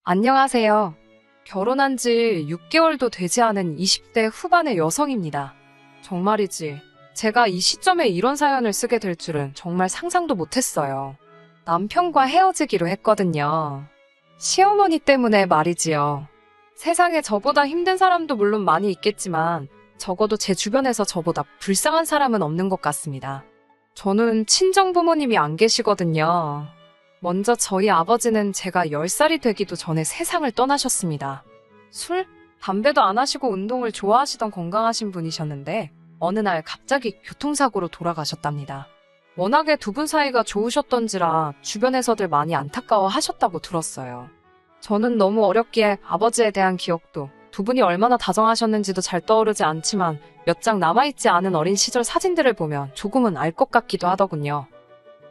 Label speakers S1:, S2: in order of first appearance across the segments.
S1: 안녕하세요. 결혼한 지 6개월도 되지 않은 20대 후반의 여성입니다. 정말이지. 제가 이 시점에 이런 사연을 쓰게 될 줄은 정말 상상도 못했어요. 남편과 헤어지기로 했거든요. 시어머니 때문에 말이지요. 세상에 저보다 힘든 사람도 물론 많이 있겠지만 적어도 제 주변에서 저보다 불쌍한 사람은 없는 것 같습니다. 저는 친정 부모님이 안 계시거든요. 먼저 저희 아버지는 제가 10살이 되기도 전에 세상을 떠나셨습니다. 술, 담배도 안 하시고 운동을 좋아하시던 건강하신 분이셨는데 어느 날 갑자기 교통사고로 돌아가셨답니다. 워낙에 두 분 사이가 좋으셨던지라 주변에서들 많이 안타까워 하셨다고 들었어요. 저는 너무 어렵기에 아버지에 대한 기억도 두 분이 얼마나 다정하셨는지도 잘 떠오르지 않지만 몇 장 남아있지 않은 어린 시절 사진들을 보면 조금은 알 것 같기도 하더군요.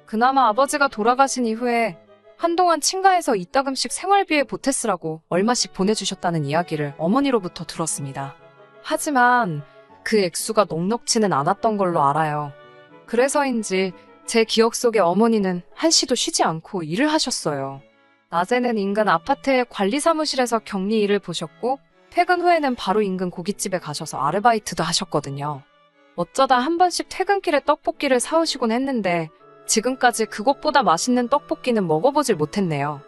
S1: 그나마 아버지가 돌아가신 이후에 한동안 친가에서 이따금씩 생활비에 보태쓰라고 얼마씩 보내주셨다는 이야기를 어머니로부터 들었습니다. 하지만 그 액수가 넉넉지는 않았던 걸로 알아요. 그래서인지 제 기억 속에 어머니는 한시도 쉬지 않고 일을 하셨어요. 낮에는 인근 아파트의 관리사무실에서 격리 일을 보셨고 퇴근 후에는 바로 인근 고깃집에 가셔서 아르바이트도 하셨거든요. 어쩌다 한 번씩 퇴근길에 떡볶이를 사오시곤 했는데 지금까지 그것보다 맛있는 떡볶이는 먹어보질 못했네요.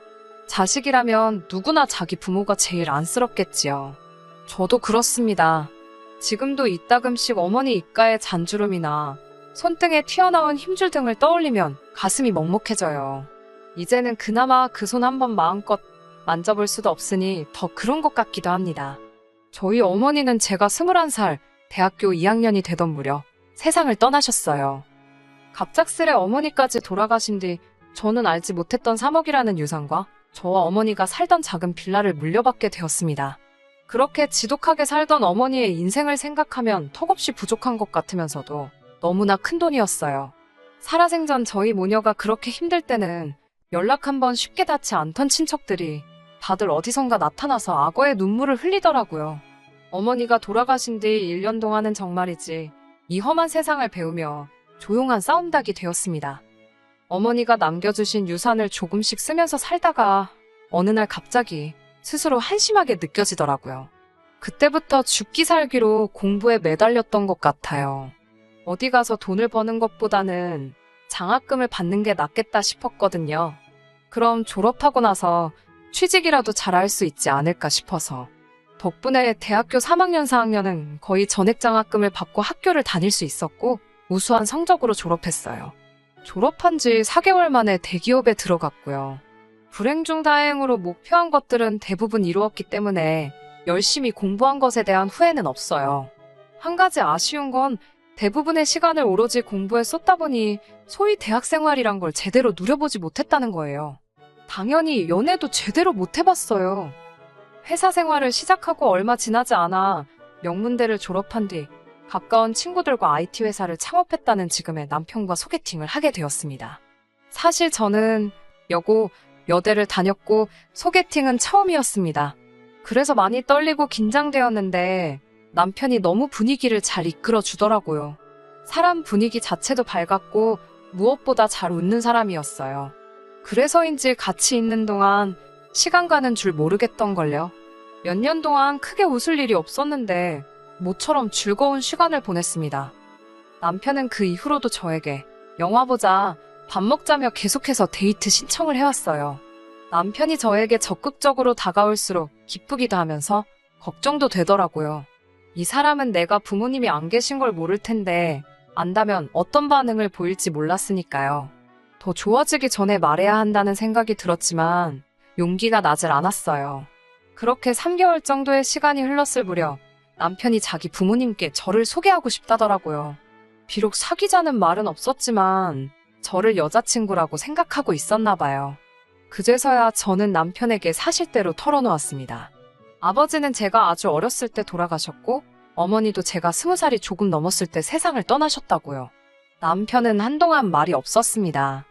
S1: 자식이라면 누구나 자기 부모가 제일 안쓰럽겠지요. 저도 그렇습니다. 지금도 이따금씩 어머니 입가의 잔주름이나 손등에 튀어나온 힘줄 등을 떠올리면 가슴이 먹먹해져요. 이제는 그나마 그 손 한번 마음껏 만져볼 수도 없으니 더 그런 것 같기도 합니다. 저희 어머니는 제가 21살, 대학교 2학년이 되던 무렵 세상을 떠나셨어요. 갑작스레 어머니까지 돌아가신 뒤 저는 알지 못했던 3억이라는 유산과 저와 어머니가 살던 작은 빌라를 물려받게 되었습니다. 그렇게 지독하게 살던 어머니의 인생을 생각하면 턱없이 부족한 것 같으면서도 너무나 큰 돈이었어요. 살아생전 저희 모녀가 그렇게 힘들 때는 연락 한번 쉽게 닿지 않던 친척들이 다들 어디선가 나타나서 악어의 눈물을 흘리더라고요. 어머니가 돌아가신 뒤 1년 동안은 정말이지 이 험한 세상을 배우며 조용한 싸움닭이 되었습니다. 어머니가 남겨주신 유산을 조금씩 쓰면서 살다가 어느 날 갑자기 스스로 한심하게 느껴지더라고요. 그때부터 죽기 살기로 공부에 매달렸던 것 같아요. 어디 가서 돈을 버는 것보다는 장학금을 받는 게 낫겠다 싶었거든요. 그럼 졸업하고 나서 취직이라도 잘할 수 있지 않을까 싶어서. 덕분에 대학교 3학년 4학년은 거의 전액장학금을 받고 학교를 다닐 수 있었고 우수한 성적으로 졸업했어요. 졸업한 지 4개월 만에 대기업에 들어갔고요. 불행 중 다행으로 목표한 것들은 대부분 이루었기 때문에 열심히 공부한 것에 대한 후회는 없어요. 한 가지 아쉬운 건 대부분의 시간을 오로지 공부에 쏟다 보니 소위 대학 생활이란 걸 제대로 누려보지 못했다는 거예요. 당연히 연애도 제대로 못 해봤어요. 회사 생활을 시작하고 얼마 지나지 않아 명문대를 졸업한 뒤 가까운 친구들과 IT 회사를 창업했다는 지금의 남편과 소개팅을 하게 되었습니다. 사실 저는 여고, 여대를 다녔고 소개팅은 처음이었습니다. 그래서 많이 떨리고 긴장되었는데 남편이 너무 분위기를 잘 이끌어 주더라고요. 사람 분위기 자체도 밝았고 무엇보다 잘 웃는 사람이었어요. 그래서인지 같이 있는 동안 시간 가는 줄 모르겠던걸요. 몇 년 동안 크게 웃을 일이 없었는데 모처럼 즐거운 시간을 보냈습니다. 남편은 그 이후로도 저에게 영화 보자, 밥 먹자며 계속해서 데이트 신청을 해왔어요. 남편이 저에게 적극적으로 다가올수록 기쁘기도 하면서 걱정도 되더라고요. 이 사람은 내가 부모님이 안 계신 걸 모를 텐데 안다면 어떤 반응을 보일지 몰랐으니까요. 더 좋아지기 전에 말해야 한다는 생각이 들었지만 용기가 나질 않았어요. 그렇게 3개월 정도의 시간이 흘렀을 무렵 남편이 자기 부모님께 저를 소개하고 싶다더라고요. 비록 사귀자는 말은 없었지만 저를 여자친구라고 생각하고 있었나 봐요. 그제서야 저는 남편에게 사실대로 털어놓았습니다. 아버지는 제가 아주 어렸을 때 돌아가셨고 어머니도 제가 20살이 조금 넘었을 때 세상을 떠나셨다고요. 남편은 한동안 말이 없었습니다.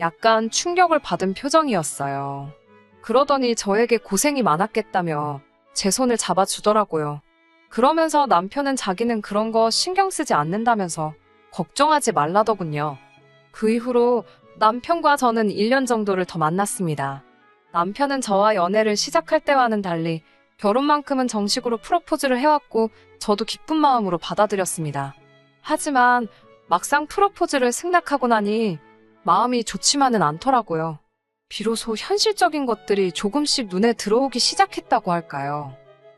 S1: 약간 충격을 받은 표정이었어요. 그러더니 저에게 고생이 많았겠다며 제 손을 잡아주더라고요. 그러면서 남편은 자기는 그런 거 신경 쓰지 않는다면서 걱정하지 말라더군요. 그 이후로 남편과 저는 1년 정도를 더 만났습니다. 남편은 저와 연애를 시작할 때와는 달리 결혼만큼은 정식으로 프로포즈를 해왔고 저도 기쁜 마음으로 받아들였습니다. 하지만 막상 프로포즈를 승낙하고 나니 마음이 좋지만은 않더라고요. 비로소 현실적인 것들이 조금씩 눈에 들어오기 시작했다고 할까요?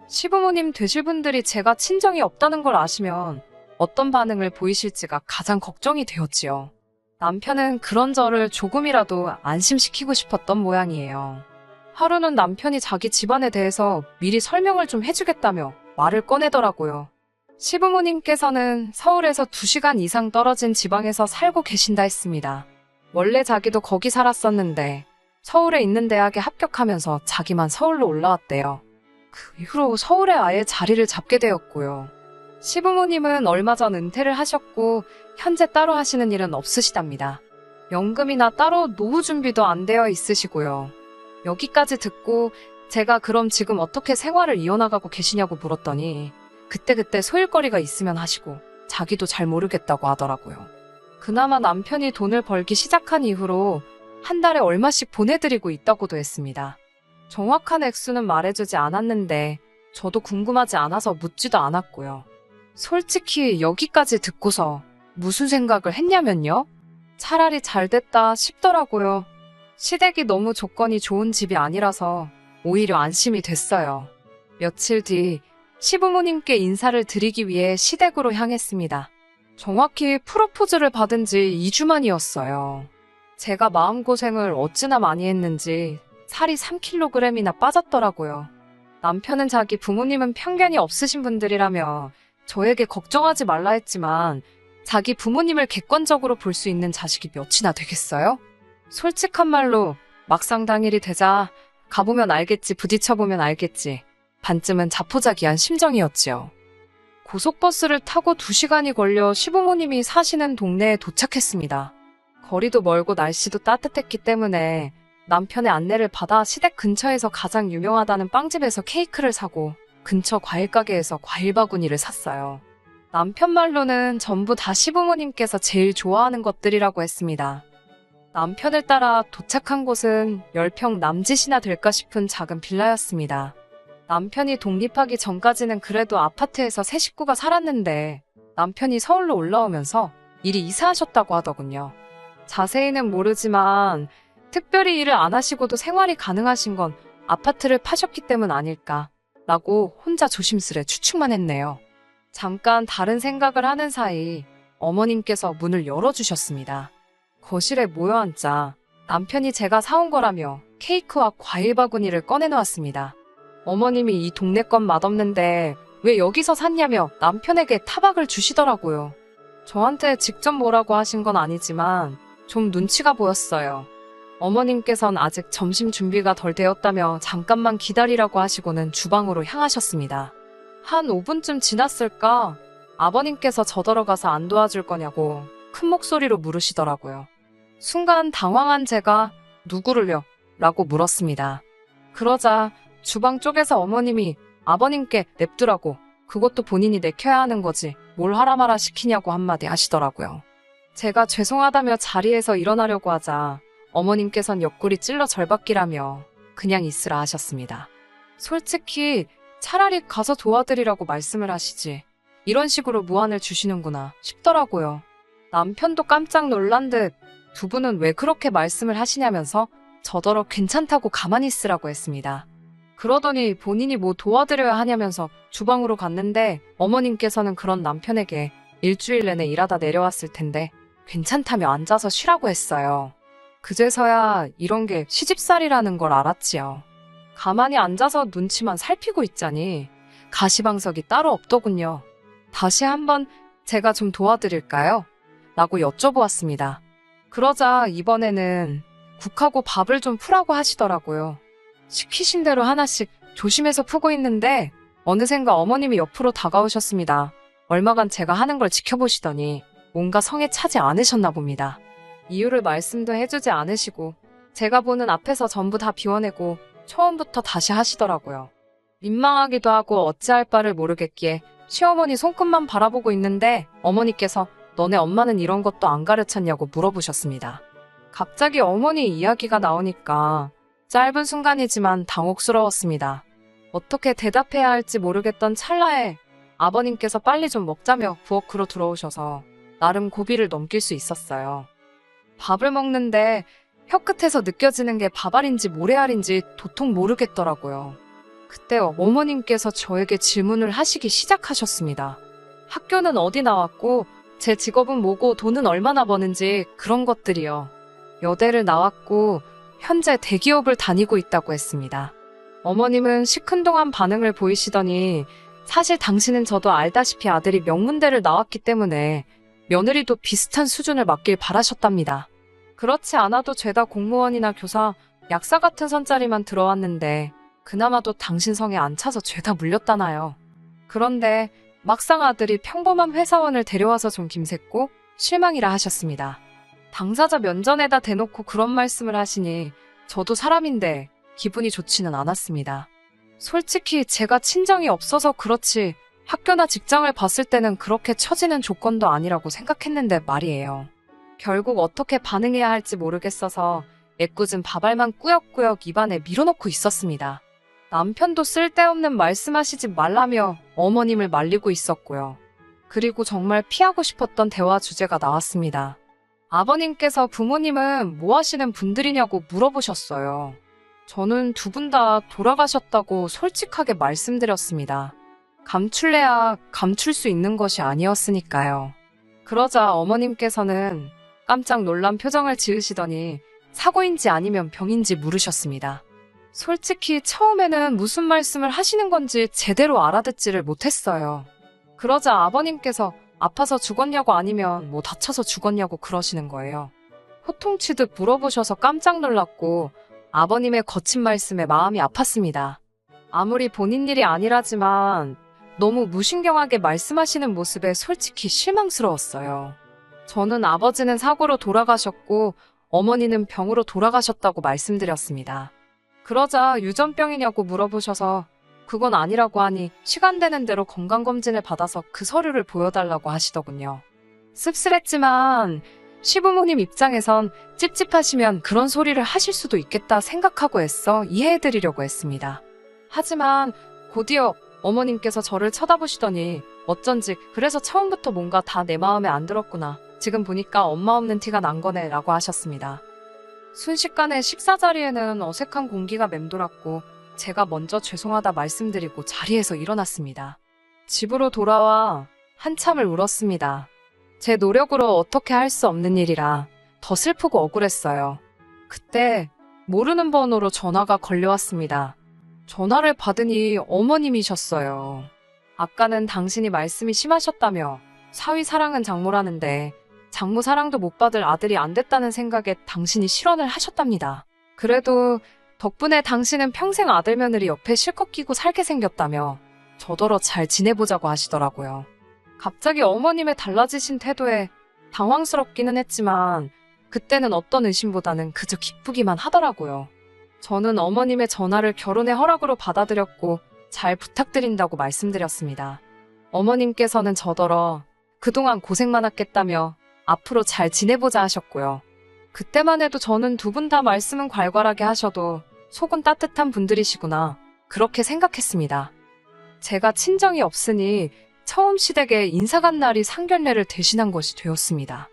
S1: 시부모님 되실 분들이 제가 친정이 없다는 걸 아시면 어떤 반응을 보이실지가 가장 걱정이 되었지요. 남편은 그런 저를 조금이라도 안심시키고 싶었던 모양이에요. 하루는 남편이 자기 집안에 대해서 미리 설명을 좀 해주겠다며 말을 꺼내더라고요. 시부모님께서는 서울에서 2시간 이상 떨어진 지방에서 살고 계신다 했습니다. 원래 자기도 거기 살았었는데 서울에 있는 대학에 합격하면서 자기만 서울로 올라왔대요. 그 이후로 서울에 아예 자리를 잡게 되었고요. 시부모님은 얼마 전 은퇴를 하셨고 현재 따로 하시는 일은 없으시답니다. 연금이나 따로 노후 준비도 안 되어 있으시고요. 여기까지 듣고 제가 그럼 지금 어떻게 생활을 이어나가고 계시냐고 물었더니 그때그때 소일거리가 있으면 하시고 자기도 잘 모르겠다고 하더라고요. 그나마 남편이 돈을 벌기 시작한 이후로 한 달에 얼마씩 보내드리고 있다고도 했습니다. 정확한 액수는 말해주지 않았는데 저도 궁금하지 않아서 묻지도 않았고요. 솔직히 여기까지 듣고서 무슨 생각을 했냐면요. 차라리 잘 됐다 싶더라고요. 시댁이 너무 조건이 좋은 집이 아니라서 오히려 안심이 됐어요. 며칠 뒤 시부모님께 인사를 드리기 위해 시댁으로 향했습니다. 정확히 프로포즈를 받은 지 2주 만이었어요. 제가 마음고생을 어찌나 많이 했는지 살이 3kg이나 빠졌더라고요. 남편은 자기 부모님은 편견이 없으신 분들이라며 저에게 걱정하지 말라 했지만 자기 부모님을 객관적으로 볼 수 있는 자식이 몇이나 되겠어요? 솔직한 말로 막상 당일이 되자 가보면 알겠지, 부딪혀보면 알겠지. 반쯤은 자포자기한 심정이었지요. 고속버스를 타고 2시간이 걸려 시부모님이 사시는 동네에 도착했습니다. 거리도 멀고 날씨도 따뜻했기 때문에 남편의 안내를 받아 시댁 근처에서 가장 유명하다는 빵집에서 케이크를 사고 근처 과일가게에서 과일 바구니를 샀어요. 남편 말로는 전부 다 시부모님께서 제일 좋아하는 것들이라고 했습니다. 남편을 따라 도착한 곳은 10평 남짓이나 될까 싶은 작은 빌라였습니다. 남편이 독립하기 전까지는 그래도 아파트에서 세 식구가 살았는데 남편이 서울로 올라오면서 이리 이사하셨다고 하더군요. 자세히는 모르지만 특별히 일을 안 하시고도 생활이 가능하신 건 아파트를 파셨기 때문 아닐까 라고 혼자 조심스레 추측만 했네요. 잠깐 다른 생각을 하는 사이 어머님께서 문을 열어주셨습니다. 거실에 모여 앉자 남편이 제가 사온 거라며 케이크와 과일 바구니를 꺼내놓았습니다. 어머님이 이 동네 건 맛없는데 왜 여기서 샀냐며 남편에게 타박을 주시더라고요. 저한테 직접 뭐라고 하신 건 아니지만 좀 눈치가 보였어요. 어머님께선 아직 점심 준비가 덜 되었다며 잠깐만 기다리라고 하시고는 주방으로 향하셨습니다. 한 5분쯤 지났을까 아버님께서 저더러 가서 안 도와줄 거냐고 큰 목소리로 물으시더라고요. 순간 당황한 제가 누구를요? 라고 물었습니다. 그러자 주방 쪽에서 어머님이 아버님께 냅두라고 그것도 본인이 내켜야 하는 거지 뭘 하라 마라 시키냐고 한마디 하시더라고요. 제가 죄송하다며 자리에서 일어나려고 하자 어머님께선 옆구리 찔러 절박기라며 그냥 있으라 하셨습니다. 솔직히 차라리 가서 도와드리라고 말씀을 하시지 이런 식으로 무안을 주시는구나 싶더라고요. 남편도 깜짝 놀란 듯 두 분은 왜 그렇게 말씀을 하시냐면서 저더러 괜찮다고 가만히 있으라고 했습니다. 그러더니 본인이 뭐 도와드려야 하냐면서 주방으로 갔는데 어머님께서는 그런 남편에게 일주일 내내 일하다 내려왔을 텐데 괜찮다며 앉아서 쉬라고 했어요. 그제서야 이런 게 시집살이라는 걸 알았지요. 가만히 앉아서 눈치만 살피고 있자니 가시방석이 따로 없더군요. 다시 한번 제가 좀 도와드릴까요? 라고 여쭤보았습니다. 그러자 이번에는 국하고 밥을 좀 푸라고 하시더라고요. 시키신 대로 하나씩 조심해서 푸고 있는데 어느샌가 어머님이 옆으로 다가오셨습니다. 얼마간 제가 하는 걸 지켜보시더니 뭔가 성에 차지 않으셨나 봅니다. 이유를 말씀도 해주지 않으시고 제가 보는 앞에서 전부 다 비워내고 처음부터 다시 하시더라고요. 민망하기도 하고 어찌할 바를 모르겠기에 시어머니 손끝만 바라보고 있는데 어머니께서 너네 엄마는 이런 것도 안 가르쳤냐고 물어보셨습니다. 갑자기 어머니 이야기가 나오니까 짧은 순간이지만 당혹스러웠습니다. 어떻게 대답해야 할지 모르겠던 찰나에 아버님께서 빨리 좀 먹자며 부엌으로 들어오셔서 나름 고비를 넘길 수 있었어요. 밥을 먹는데 혀끝에서 느껴지는 게 밥알인지 모래알인지 도통 모르겠더라고요. 그때 어머님께서 저에게 질문을 하시기 시작하셨습니다. 학교는 어디 나왔고 제 직업은 뭐고 돈은 얼마나 버는지 그런 것들이요. 여대를 나왔고 현재 대기업을 다니고 있다고 했습니다. 어머님은 시큰둥한 반응을 보이시더니 사실 당신은 저도 알다시피 아들이 명문대를 나왔기 때문에 며느리도 비슷한 수준을 맞길 바라셨답니다. 그렇지 않아도 죄다 공무원이나 교사, 약사 같은 선자리만 들어왔는데 그나마도 당신 성에 안 차서 죄다 물렸다나요. 그런데 막상 아들이 평범한 회사원을 데려와서 좀 김샜고 실망이라 하셨습니다. 당사자 면전에다 대놓고 그런 말씀을 하시니 저도 사람인데 기분이 좋지는 않았습니다. 솔직히 제가 친정이 없어서 그렇지 학교나 직장을 봤을 때는 그렇게 처지는 조건도 아니라고 생각했는데 말이에요. 결국 어떻게 반응해야 할지 모르겠어서 애꿎은 밥알만 꾸역꾸역 입안에 밀어넣고 있었습니다. 남편도 쓸데없는 말씀하시지 말라며 어머님을 말리고 있었고요. 그리고 정말 피하고 싶었던 대화 주제가 나왔습니다. 아버님께서 부모님은 뭐 하시는 분들이냐고 물어보셨어요. 저는 두 분 다 돌아가셨다고 솔직하게 말씀드렸습니다. 감출래야 감출 수 있는 것이 아니었으니까요. 그러자 어머님께서는 깜짝 놀란 표정을 지으시더니 사고인지 아니면 병인지 물으셨습니다. 솔직히 처음에는 무슨 말씀을 하시는 건지 제대로 알아듣지를 못했어요. 그러자 아버님께서 아파서 죽었냐고 아니면 뭐 다쳐서 죽었냐고 그러시는 거예요. 호통치듯 물어보셔서 깜짝 놀랐고 아버님의 거친 말씀에 마음이 아팠습니다. 아무리 본인 일이 아니라지만 너무 무신경하게 말씀하시는 모습에 솔직히 실망스러웠어요. 저는 아버지는 사고로 돌아가셨고 어머니는 병으로 돌아가셨다고 말씀드렸습니다. 그러자 유전병이냐고 물어보셔서 그건 아니라고 하니 시간 되는 대로 건강검진을 받아서 그 서류를 보여달라고 하시더군요. 씁쓸했지만 시부모님 입장에선 찝찝하시면 그런 소리를 하실 수도 있겠다 생각하고 애써 이해해드리려고 했습니다. 하지만 곧이어 어머님께서 저를 쳐다보시더니 어쩐지 그래서 처음부터 뭔가 다 내 마음에 안 들었구나. 지금 보니까 엄마 없는 티가 난 거네 라고 하셨습니다. 순식간에 식사 자리에는 어색한 공기가 맴돌았고 제가 먼저 죄송하다 말씀드리고 자리에서 일어났습니다. 집으로 돌아와 한참을 울었습니다. 제 노력으로 어떻게 할 수 없는 일이라 더 슬프고 억울했어요. 그때 모르는 번호로 전화가 걸려왔습니다. 전화를 받으니 어머님이셨어요. 아까는 당신이 말씀이 심하셨다며 사위 사랑은 장모라는데 장모 사랑도 못 받을 아들이 안 됐다는 생각에 당신이 실언을 하셨답니다. 그래도 덕분에 당신은 평생 아들 며느리 옆에 실컷 끼고 살게 생겼다며 저더러 잘 지내보자고 하시더라고요. 갑자기 어머님의 달라지신 태도에 당황스럽기는 했지만 그때는 어떤 의심보다는 그저 기쁘기만 하더라고요. 저는 어머님의 전화를 결혼의 허락으로 받아들였고 잘 부탁드린다고 말씀드렸습니다. 어머님께서는 저더러 그동안 고생 많았겠다며 앞으로 잘 지내보자 하셨고요. 그때만 해도 저는 두 분 다 말씀은 괄괄하게 하셔도 속은 따뜻한 분들이시구나 그렇게 생각했습니다. 제가 친정이 없으니 처음 시댁에 인사간 날이 상견례를 대신한 것이 되었습니다.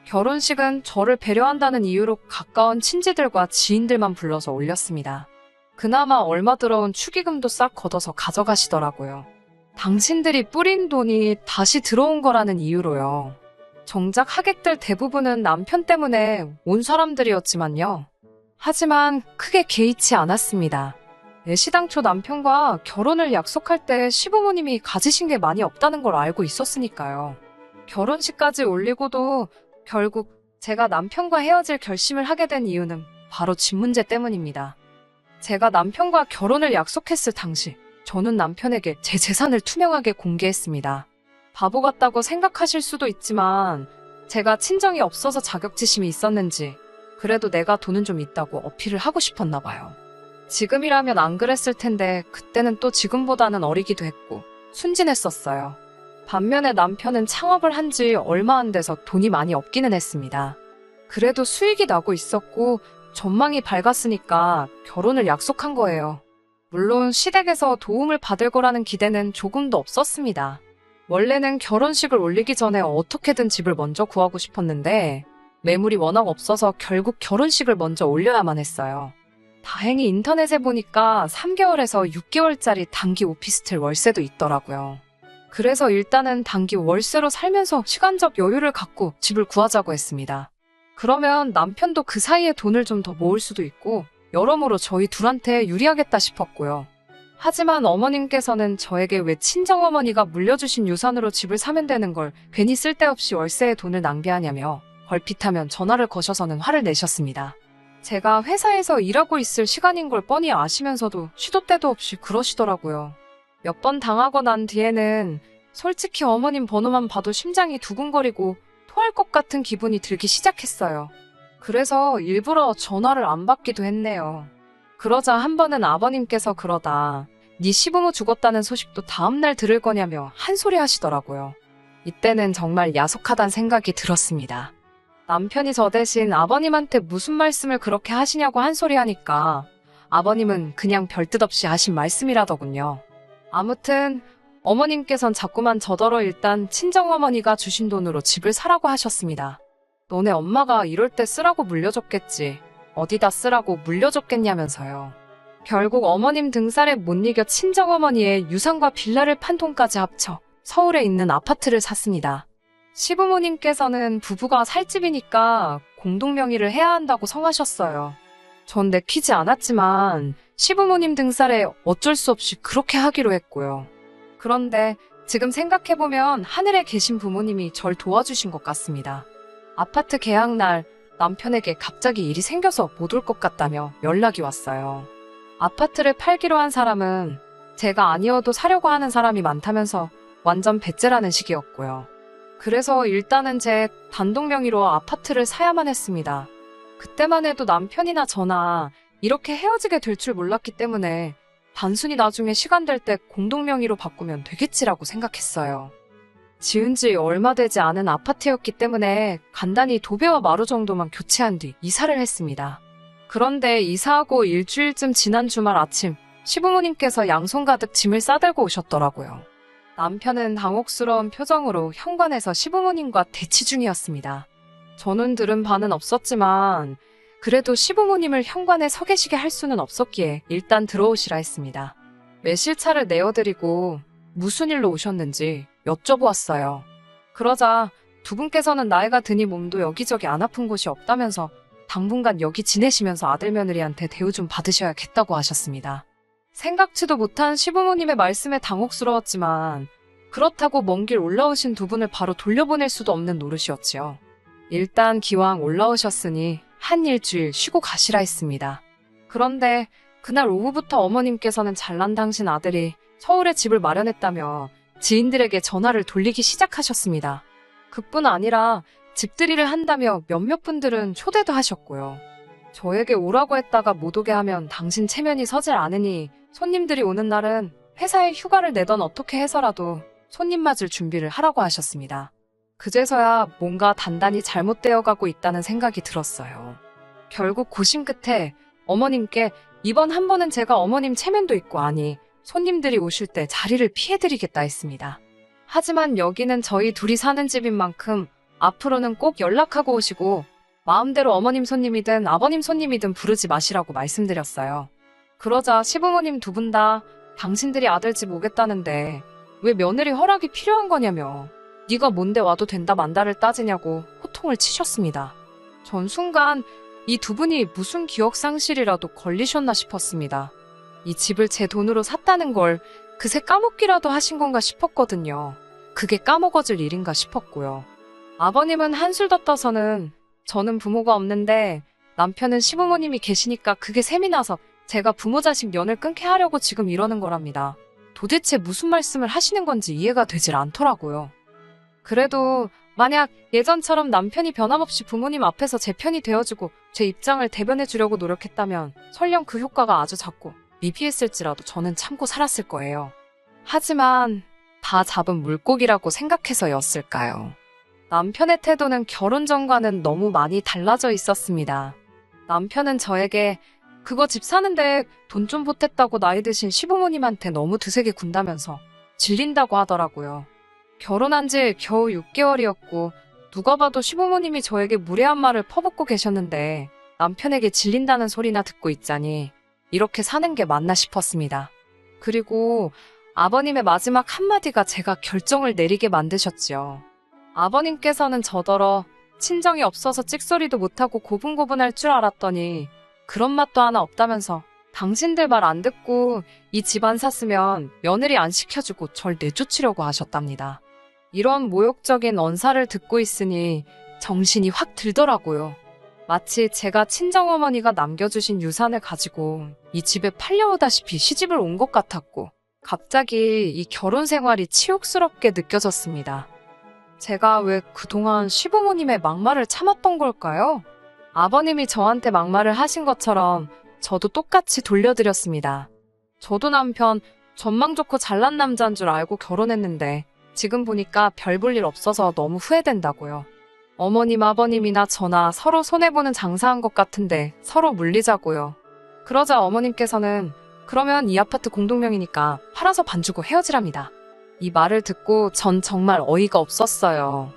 S1: 결혼식은 저를 배려한다는 이유로 가까운 친지들과 지인들만 불러서 올렸습니다. 그나마 얼마 들어온 축의금도 싹 걷어서 가져가시더라고요. 당신들이 뿌린 돈이 다시 들어온 거라는 이유로요. 정작 하객들 대부분은 남편 때문에 온 사람들이었지만요. 하지만 크게 개의치 않았습니다. 애시당초 남편과 결혼을 약속할 때 시부모님이 가지신 게 많이 없다는 걸 알고 있었으니까요. 결혼식까지 올리고도 결국 제가 남편과 헤어질 결심을 하게 된 이유는 바로 집 문제 때문입니다. 제가 남편과 결혼을 약속했을 당시 저는 남편에게 제 재산을 투명하게 공개했습니다. 바보 같다고 생각하실 수도 있지만 제가 친정이 없어서 자격지심이 있었는지 그래도 내가 돈은 좀 있다고 어필을 하고 싶었나 봐요. 지금이라면 안 그랬을 텐데 그때는 또 지금보다는 어리기도 했고 순진했었어요. 반면에 남편은 창업을 한 지 얼마 안 돼서 돈이 많이 없기는 했습니다. 그래도 수익이 나고 있었고 전망이 밝았으니까 결혼을 약속한 거예요. 물론 시댁에서 도움을 받을 거라는 기대는 조금도 없었습니다. 원래는 결혼식을 올리기 전에 어떻게든 집을 먼저 구하고 싶었는데 매물이 워낙 없어서 결국 결혼식을 먼저 올려야만 했어요. 다행히 인터넷에 보니까 3개월에서 6개월짜리 단기 오피스텔 월세도 있더라고요. 그래서 일단은 단기 월세로 살면서 시간적 여유를 갖고 집을 구하자고 했습니다. 그러면 남편도 그 사이에 돈을 좀 더 모을 수도 있고 여러모로 저희 둘한테 유리하겠다 싶었고요. 하지만 어머님께서는 저에게 왜 친정어머니가 물려주신 유산으로 집을 사면 되는 걸 괜히 쓸데없이 월세에 돈을 낭비하냐며 걸핏하면 전화를 거셔서는 화를 내셨습니다. 제가 회사에서 일하고 있을 시간인 걸 뻔히 아시면서도 시도 때도 없이 그러시더라고요. 몇 번 당하고 난 뒤에는 솔직히 어머님 번호만 봐도 심장이 두근거리고 토할 것 같은 기분이 들기 시작했어요. 그래서 일부러 전화를 안 받기도 했네요. 그러자 한 번은 아버님께서 그러다 네 시부모 죽었다는 소식도 다음날 들을 거냐며 한 소리 하시더라고요. 이때는 정말 야속하단 생각이 들었습니다. 남편이 저 대신 아버님한테 무슨 말씀을 그렇게 하시냐고 한 소리 하니까 아버님은 그냥 별뜻 없이 하신 말씀이라더군요. 아무튼 어머님께선 자꾸만 저더러 일단 친정어머니가 주신 돈으로 집을 사라고 하셨습니다. 너네 엄마가 이럴 때 쓰라고 물려줬겠지. 어디다 쓰라고 물려줬겠냐면서요. 결국 어머님 등살에 못 이겨 친정어머니의 유산과 빌라를 판 돈까지 합쳐 서울에 있는 아파트를 샀습니다. 시부모님께서는 부부가 살 집이니까 공동명의를 해야 한다고 성하셨어요. 전 내키지 않았지만 시부모님 등살에 어쩔 수 없이 그렇게 하기로 했고요. 그런데 지금 생각해보면 하늘에 계신 부모님이 절 도와주신 것 같습니다. 아파트 계약날 남편에게 갑자기 일이 생겨서 못 올 것 같다며 연락이 왔어요. 아파트를 팔기로 한 사람은 제가 아니어도 사려고 하는 사람이 많다면서 완전 배째라는 식이었고요. 그래서 일단은 제 단독 명의로 아파트를 사야만 했습니다. 그때만 해도 남편이나 저나 이렇게 헤어지게 될 줄 몰랐기 때문에 단순히 나중에 시간 될 때 공동 명의로 바꾸면 되겠지라고 생각했어요. 지은 지 얼마 되지 않은 아파트였기 때문에 간단히 도배와 마루 정도만 교체한 뒤 이사를 했습니다. 그런데 이사하고 일주일쯤 지난 주말 아침 시부모님께서 양손 가득 짐을 싸들고 오셨더라고요. 남편은 당혹스러운 표정으로 현관에서 시부모님과 대치 중이었습니다. 저는 들은 바는 없었지만 그래도 시부모님을 현관에 서 계시게 할 수는 없었기에 일단 들어오시라 했습니다. 매실차를 내어드리고 무슨 일로 오셨는지 여쭤보았어요. 그러자 두 분께서는 나이가 드니 몸도 여기저기 안 아픈 곳이 없다면서 당분간 여기 지내시면서 아들 며느리한테 대우 좀 받으셔야겠다고 하셨습니다. 생각지도 못한 시부모님의 말씀에 당혹스러웠지만 그렇다고 먼 길 올라오신 두 분을 바로 돌려보낼 수도 없는 노릇이었지요. 일단 기왕 올라오셨으니 한 일주일 쉬고 가시라 했습니다. 그런데 그날 오후부터 어머님께서는 잘난 당신 아들이 서울에 집을 마련했다며 지인들에게 전화를 돌리기 시작하셨습니다. 그뿐 아니라 집들이를 한다며 몇몇 분들은 초대도 하셨고요. 저에게 오라고 했다가 못 오게 하면 당신 체면이 서질 않으니 손님들이 오는 날은 회사에 휴가를 내던 어떻게 해서라도 손님 맞을 준비를 하라고 하셨습니다. 그제서야 뭔가 단단히 잘못되어 가고 있다는 생각이 들었어요. 결국 고심 끝에 어머님께 이번 한 번은 제가 어머님 체면도 있고 아니 손님들이 오실 때 자리를 피해드리겠다 했습니다. 하지만 여기는 저희 둘이 사는 집인 만큼 앞으로는 꼭 연락하고 오시고 마음대로 어머님 손님이든 아버님 손님이든 부르지 마시라고 말씀드렸어요. 그러자 시부모님 두 분 다 당신들이 아들 집 오겠다는데 왜 며느리 허락이 필요한 거냐며 네가 뭔데 와도 된다 만다를 따지냐고 호통을 치셨습니다. 전 순간 이 두 분이 무슨 기억상실이라도 걸리셨나 싶었습니다. 이 집을 제 돈으로 샀다는 걸 그새 까먹기라도 하신 건가 싶었거든요. 그게 까먹어질 일인가 싶었고요. 아버님은 한술 더 떠서는 저는 부모가 없는데 남편은 시부모님이 계시니까 그게 셈이 나서 제가 부모 자식 연을 끊게 하려고 지금 이러는 거랍니다. 도대체 무슨 말씀을 하시는 건지 이해가 되질 않더라고요. 그래도 만약 예전처럼 남편이 변함없이 부모님 앞에서 제 편이 되어주고 제 입장을 대변해 주려고 노력했다면 설령 그 효과가 아주 작고 미비했을지라도 저는 참고 살았을 거예요. 하지만 다 잡은 물고기라고 생각해서였을까요? 남편의 태도는 결혼 전과는 너무 많이 달라져 있었습니다. 남편은 저에게 그거 집 사는데 돈 좀 보탰다고 나이 드신 시부모님한테 너무 드세게 군다면서 질린다고 하더라고요. 결혼한 지 겨우 6개월이었고 누가 봐도 시부모님이 저에게 무례한 말을 퍼붓고 계셨는데 남편에게 질린다는 소리나 듣고 있자니 이렇게 사는 게 맞나 싶었습니다. 그리고 아버님의 마지막 한마디가 제가 결정을 내리게 만드셨지요. 아버님께서는 저더러 친정이 없어서 찍소리도 못하고 고분고분할 줄 알았더니 그런 맛도 하나 없다면서 당신들 말 안 듣고 이 집안 샀으면 며느리 안 시켜주고 절 내쫓으려고 하셨답니다. 이런 모욕적인 언사를 듣고 있으니 정신이 확 들더라고요. 마치 제가 친정어머니가 남겨주신 유산을 가지고 이 집에 팔려오다시피 시집을 온 것 같았고 갑자기 이 결혼 생활이 치욕스럽게 느껴졌습니다. 제가 왜 그동안 시부모님의 막말을 참았던 걸까요? 아버님이 저한테 막말을 하신 것처럼 저도 똑같이 돌려드렸습니다. 저도 남편 전망 좋고 잘난 남자인 줄 알고 결혼했는데 지금 보니까 별 볼 일 없어서 너무 후회된다고요. 어머님, 아버님이나 저나 서로 손해보는 장사한 것 같은데 서로 물리자고요. 그러자 어머님께서는 그러면 이 아파트 공동명이니까 팔아서 반 주고 헤어지랍니다. 이 말을 듣고 전 정말 어이가 없었어요.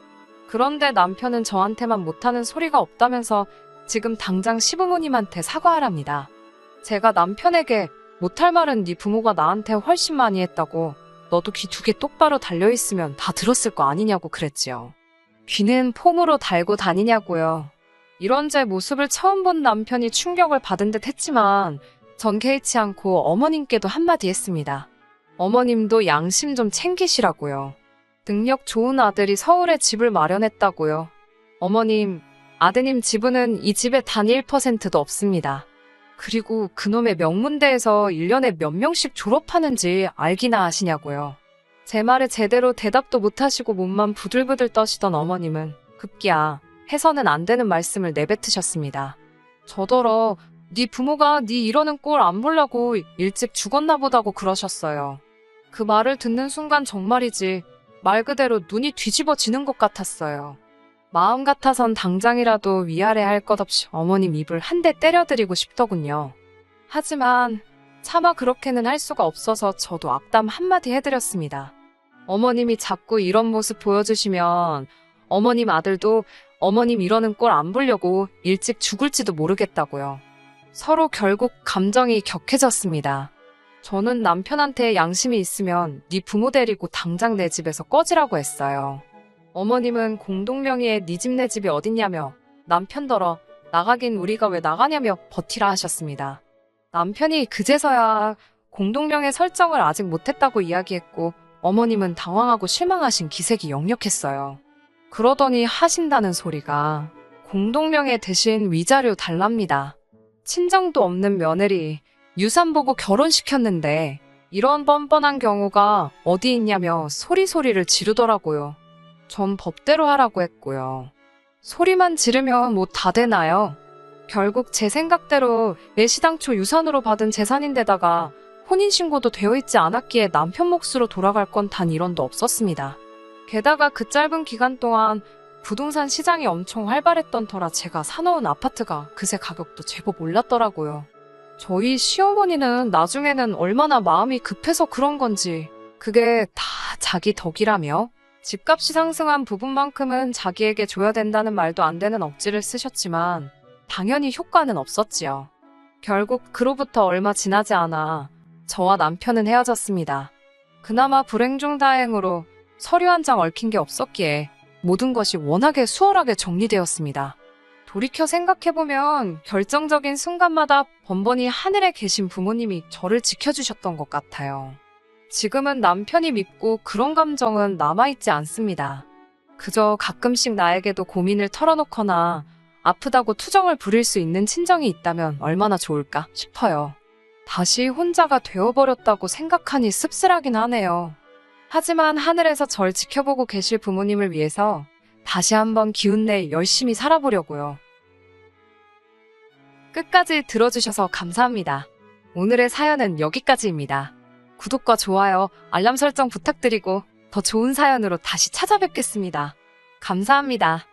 S1: 그런데 남편은 저한테만 못하는 소리가 없다면서 지금 당장 시부모님한테 사과하랍니다. 제가 남편에게 못할 말은 네 부모가 나한테 훨씬 많이 했다고 너도 귀 2개 똑바로 달려있으면 다 들었을 거 아니냐고 그랬지요. 귀는 폼으로 달고 다니냐고요. 이런 제 모습을 처음 본 남편이 충격을 받은 듯 했지만 전 개의치 않고 어머님께도 한마디 했습니다. 어머님도 양심 좀 챙기시라고요. 능력 좋은 아들이 서울에 집을 마련했다고요. 어머님, 아드님 지분은 이 집에 단 1%도 없습니다. 그리고 그놈의 명문대에서 1년에 몇 명씩 졸업하는지 알기나 하시냐고요. 제 말에 제대로 대답도 못하시고 몸만 부들부들 떠시던 어머님은 급기야 해서는 안 되는 말씀을 내뱉으셨습니다. 저더러 네 부모가 네 이러는 꼴 안 보려고 일찍 죽었나 보다고 그러셨어요. 그 말을 듣는 순간 정말이지 말 그대로 눈이 뒤집어지는 것 같았어요. 마음 같아선 당장이라도 위아래 할 것 없이 어머님 입을 한 대 때려드리고 싶더군요. 하지만 차마 그렇게는 할 수가 없어서 저도 악담 한마디 해드렸습니다. 어머님이 자꾸 이런 모습 보여주시면 어머님 아들도 어머님 이러는 꼴 안 보려고 일찍 죽을지도 모르겠다고요. 서로 결국 감정이 격해졌습니다. 저는 남편한테 양심이 있으면 네 부모 데리고 당장 내 집에서 꺼지라고 했어요. 어머님은 공동명의의 네 집 내 집이 어딨냐며 남편더러 나가긴 우리가 왜 나가냐며 버티라 하셨습니다. 남편이 그제서야 공동명의 설정을 아직 못했다고 이야기했고 어머님은 당황하고 실망하신 기색이 역력했어요. 그러더니 하신다는 소리가 공동명의 대신 위자료 달랍니다. 친정도 없는 며느리 유산 보고 결혼시켰는데 이런 뻔뻔한 경우가 어디 있냐며 소리소리를 지르더라고요. 전 법대로 하라고 했고요. 소리만 지르면 뭐 다 되나요? 결국 제 생각대로 애시당초 유산으로 받은 재산인데다가 혼인신고도 되어 있지 않았기에 남편 몫으로 돌아갈 건 단 1원도 없었습니다. 게다가 그 짧은 기간 동안 부동산 시장이 엄청 활발했던 터라 제가 사놓은 아파트가 그새 가격도 제법 올랐더라고요. 저희 시어머니는 나중에는 얼마나 마음이 급해서 그런 건지 그게 다 자기 덕이라며 집값이 상승한 부분만큼은 자기에게 줘야 된다는 말도 안 되는 억지를 쓰셨지만 당연히 효과는 없었지요. 결국 그로부터 얼마 지나지 않아 저와 남편은 헤어졌습니다. 그나마 불행 중 다행으로 서류 한 장 얽힌 게 없었기에 모든 것이 워낙에 수월하게 정리되었습니다. 돌이켜 생각해보면 결정적인 순간마다 번번이 하늘에 계신 부모님이 저를 지켜주셨던 것 같아요. 지금은 남편이 밉고 그런 감정은 남아있지 않습니다. 그저 가끔씩 나에게도 고민을 털어놓거나 아프다고 투정을 부릴 수 있는 친정이 있다면 얼마나 좋을까 싶어요. 다시 혼자가 되어버렸다고 생각하니 씁쓸하긴 하네요. 하지만 하늘에서 절 지켜보고 계실 부모님을 위해서 다시 한번 기운내 열심히 살아보려고요. 끝까지 들어주셔서 감사합니다. 오늘의 사연은 여기까지입니다. 구독과 좋아요, 알람 설정 부탁드리고 더 좋은 사연으로 다시 찾아뵙겠습니다. 감사합니다.